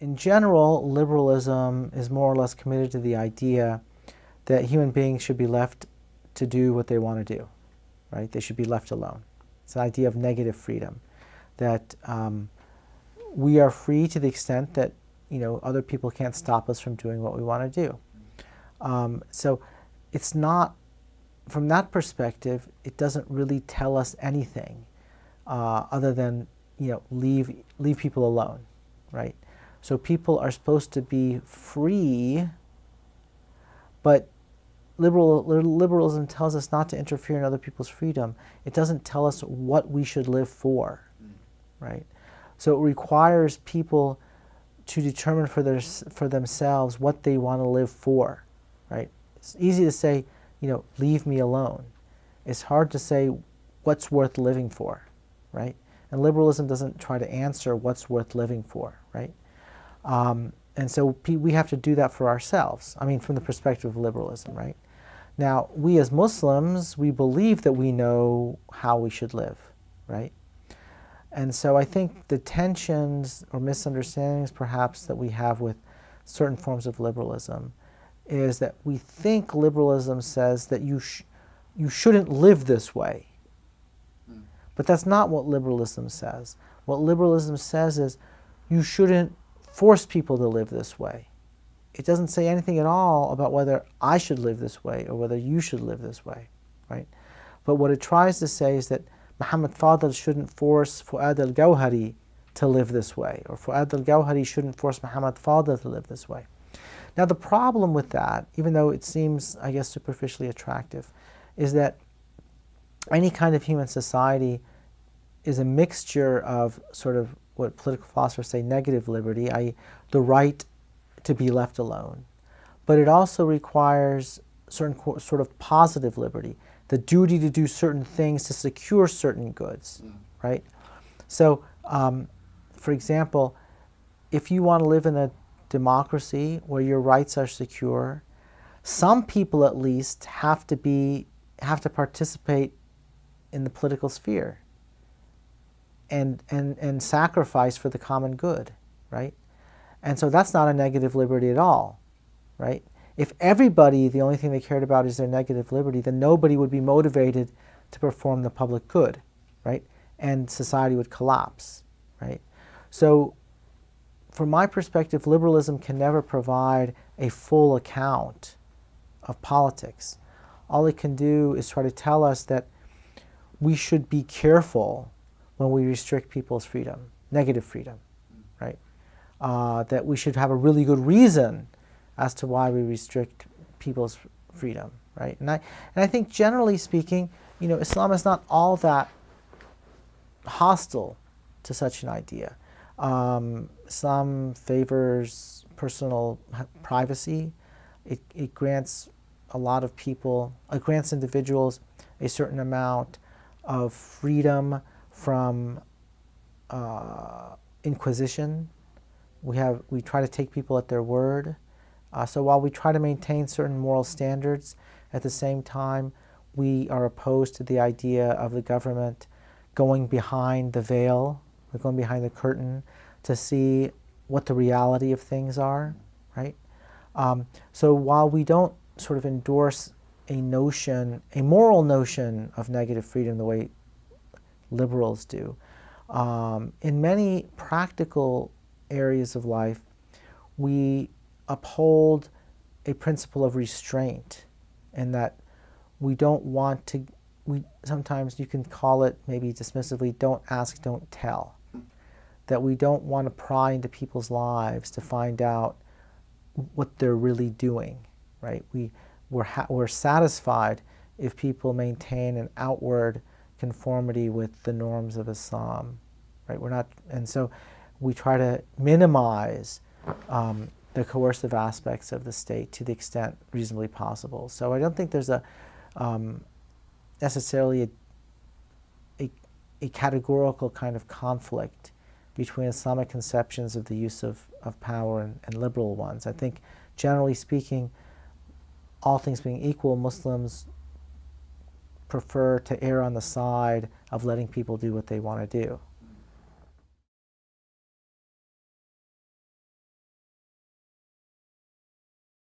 in general, liberalism is more or less committed to the idea that human beings should be left to do what they want to do, right? They should be left alone. It's an idea of negative freedom, that we are free to the extent that other people can't stop us from doing what we want to do. So it's not, from that perspective, it doesn't really tell us anything other than leave people alone, right? So people are supposed to be free, but liberalism tells us not to interfere in other people's freedom. It doesn't tell us what we should live for, right? So it requires people to determine for themselves what they want to live for, right? It's easy to say, leave me alone. It's hard to say what's worth living for, right? And liberalism doesn't try to answer what's worth living for, right? And so we have to do that for ourselves. I mean, from the perspective of liberalism, right? Now, we as Muslims, we believe that we know how we should live, right? And so I think the tensions or misunderstandings perhaps that we have with certain forms of liberalism is that we think liberalism says that you shouldn't live this way. But that's not what liberalism says. What liberalism says is you shouldn't force people to live this way. It doesn't say anything at all about whether I should live this way or whether you should live this way, right? But what it tries to say is that Mohammad Fadel shouldn't force Fuad al-Gawhari to live this way, or Fuad al-Gawhari shouldn't force Mohammad Fadel to live this way. Now the problem with that, even though it seems, I guess, superficially attractive, is that any kind of human society is a mixture of sort of what political philosophers say negative liberty, i.e. the right to be left alone. But it also requires certain sort of positive liberty, the duty to do certain things to secure certain goods, right? So, for example, if you want to live in a democracy where your rights are secure, some people at least have to participate in the political sphere and sacrifice for the common good, right? And so that's not a negative liberty at all, right? If everybody, the only thing they cared about is their negative liberty, then nobody would be motivated to perform the public good, right? And society would collapse, right? So from my perspective, liberalism can never provide a full account of politics. All it can do is try to tell us that we should be careful when we restrict people's freedom, negative freedom, right? That we should have a really good reason as to why we restrict people's freedom, right? And I think generally speaking, Islam is not all that hostile to such an idea. Islam favors personal privacy. It grants a lot of people, it grants individuals a certain amount of freedom from inquisition. We try to take people at their word. So while we try to maintain certain moral standards, at the same time we are opposed to the idea of the government going behind the veil, or going behind the curtain to see what the reality of things are, right? So while we don't sort of endorse a moral notion of negative freedom the way liberals do, in many practical areas of life, we uphold a principle of restraint, in that we don't want to, sometimes you can call it maybe dismissively, don't ask, don't tell. That we don't want to pry into people's lives to find out what they're really doing, right? We're satisfied if people maintain an outward conformity with the norms of Islam, right? And so we try to minimize the coercive aspects of the state to the extent reasonably possible. So I don't think there's necessarily a categorical kind of conflict between Islamic conceptions of the use of power and liberal ones. I think, generally speaking, all things being equal, Muslims prefer to err on the side of letting people do what they want to do.